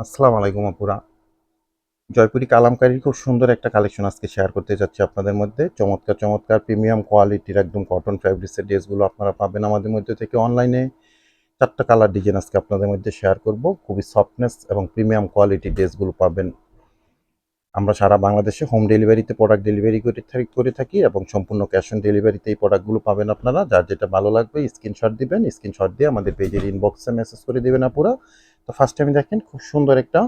আসসালামু আলাইকুম আপুরা। জয়পুরি কালামকারীর খুব সুন্দর একটা কালেকশন আজকে শেয়ার করতে যাচ্ছি আপনাদের মধ্যে। চমৎকার চমৎকার প্রিমিয়াম কোয়ালিটির একদম কটন ফ্যাব্রিক্সের ড্রেসগুলো আপনারা পাবেন আমাদের মধ্যে থেকে অনলাইনে। 4টা কালার ডিজাইন আজকে আপনাদের মধ্যে শেয়ার করব। খুবই সফটনেস এবং প্রিমিয়াম কোয়ালিটির ড্রেসগুলো পাবেন। আমরা সারা বাংলাদেশে হোম ডেলিভারিতে প্রোডাক্ট ডেলিভারি করে থাকি এবং সম্পূর্ণ ক্যাশ অন ডেলিভারিতে এই প্রোডাক্টগুলো পাবেন আপনারা। যার যেটা ভালো লাগবে স্ক্রিনশট দিবেন। স্ক্রিনশট দিয়ে আমাদের পেজের ইনবক্সে মেসেজ করে দিবেন আপুরা। তো ফার্স্ট টাইম দেখেন খুব সুন্দর একটা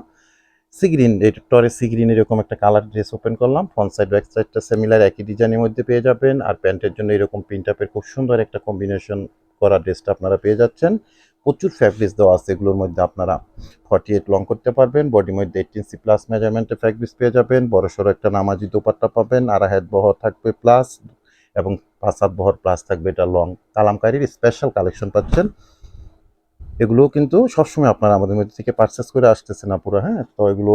সি গ্রিন, টরে সি গ্রিন এরকম একটা কালার ড্রেস ওপেন করলাম। ফ্রন্ট সাইড ব্যাক সাইডটা সিমিলার একই ডিজাইনের মধ্যে পেয়ে যাবেন। আর প্যান্টের জন্য এরকম প্রিন্ট আপের খুব সুন্দর একটা কম্বিনেশন করা ড্রেসটা আপনারা পেয়ে যাচ্ছেন। প্রচুর ফ্যাব্রিক্স দেওয়া আছে এগুলোর মধ্যে। আপনারা 48 লং করতে পারবেন। বডির মধ্যে 18C প্লাস মেজারমেন্টের ফ্যাব্রিক্স পেয়ে যাবেন। বড়সড় একটা নামাজি দোপাট্টা পাবেন। আড়াই হাত বহর থাকবে প্লাস, এবং 5 হাত বহর প্লাস থাকবে এটা লং। কালামকারীর স্পেশাল কালেকশন পাচ্ছেন। এগুলোও কিন্তু সবসময় আপনারা আমাদের মধ্যে থেকে পারচেস করে আসতেছেন আপুরা। হ্যাঁ, তো এগুলো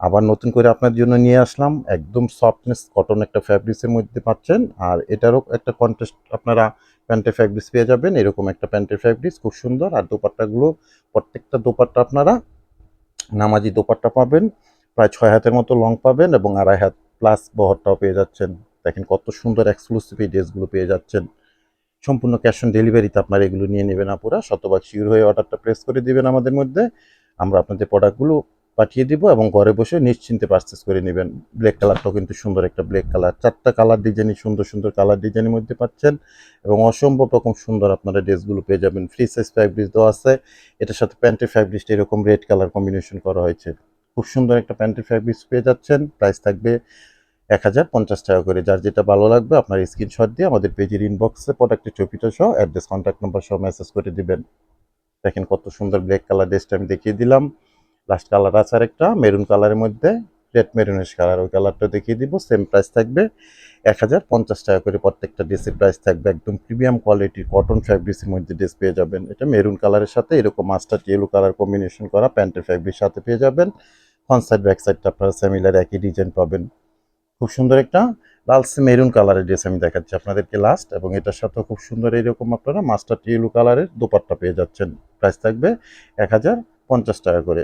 আবার নতুন করে আপনার জন্য নিয়ে আসলাম। একদম সফটনেস কটন একটা ফ্যাব্রিক্সের মধ্যে পাচ্ছেন। আর এটারও একটা কন্ট্রাস্ট আপনারা প্যান্টের ফ্যাব্রিক্স পেয়ে যাবেন। এরকম একটা প্যান্টের ফ্যাব্রিক্স খুব সুন্দর। আর দোপাট্টাগুলো, প্রত্যেকটা দোপাট্টা আপনারা নামাজি দোপাট্টা পাবেন। প্রায় 6 হাতের মতো লং পাবেন এবং আড়াই হাত প্লাস বহরটাও পেয়ে যাচ্ছেন। দেখেন কত সুন্দর এক্সক্লুসিভ এই ড্রেসগুলো পেয়ে যাচ্ছেন। সম্পূর্ণ ক্যাশ অন ডেলিভারিতে আপনারা এগুলো নিয়ে নেবেন আপুরা। শতভাগ শিওর হয়ে অর্ডারটা প্লেস করে দিবেন আমাদের মধ্যে। আমরা আপনাদের প্রোডাক্টগুলো পাঠিয়ে দিব এবং ঘরে বসে নিশ্চিন্তে পারচেস করে নেবেন। ব্ল্যাক কালারটাও কিন্তু সুন্দর একটা ব্ল্যাক কালার। 4টা কালার ডিজাইনই সুন্দর সুন্দর কালার ডিজাইনের মধ্যে পাচ্ছেন এবং অসম্ভব রকম সুন্দর আপনারা ড্রেসগুলো পেয়ে যাবেন। ফ্রি সাইজ ফ্যাব্রিক্স দেওয়া আছে। এটার সাথে প্যান্টের ফ্যাব্রিক্সটা এরকম রেড কালার কম্বিনেশন করা হয়েছে। খুব সুন্দর একটা প্যান্টের ফ্যাব্রিক্স পেয়ে যাচ্ছেন। প্রাইস থাকবে 1050 টাকা করে। যার যেটা ভালো লাগবে আপনার স্ক্রিনশট দিয়ে আমাদের পেজের ইনবক্সে প্রোডাক্টের ছবিটা সহ অ্যাড্রেস কন্ট্যাক্ট নাম্বার সহ মেসেজ করে দিবেন। দেখেন কত সুন্দর ব্ল্যাক কালার ড্রেসটা আমি দেখিয়ে দিলাম। লাস্ট কালার আছে আরেকটা মেরুন কালারের মধ্যে, রেড মেরুনিশ কালার, ওই কালারটা দেখিয়ে দিব। সেম প্রাইস থাকবে 1050 টাকা করে। প্রত্যেকটা ড্রেসের প্রাইস থাকবে। একদম প্রিমিয়াম কোয়ালিটির কটন ফ্যাব্রিক্সের মধ্যে ড্রেস পেয়ে যাবেন। এটা মেরুন কালারের সাথে এরকম মাস্টার্ড ইয়েলো কালার কম্বিনেশন করা প্যান্টের ফ্যাব্রিক সাথে পেয়ে যাবেন। ফ্রন্ট সাইড ব্যাক সাইডটা আপনারা সিমিলার একই ডিজাইন পাবেন। খুব সুন্দর একটা লালচে মেরুন কালারের ড্রেস আমি দেখাচ্ছি আপনাদেরকে লাস্ট, এবং এটার সাথে খুব সুন্দর এরকম আপনারা মাস্টার্ড ইয়েলো কালারের দোপাট্টা পেয়ে যাচ্ছেন। প্রাইস থাকবে 1050 টাকা করে।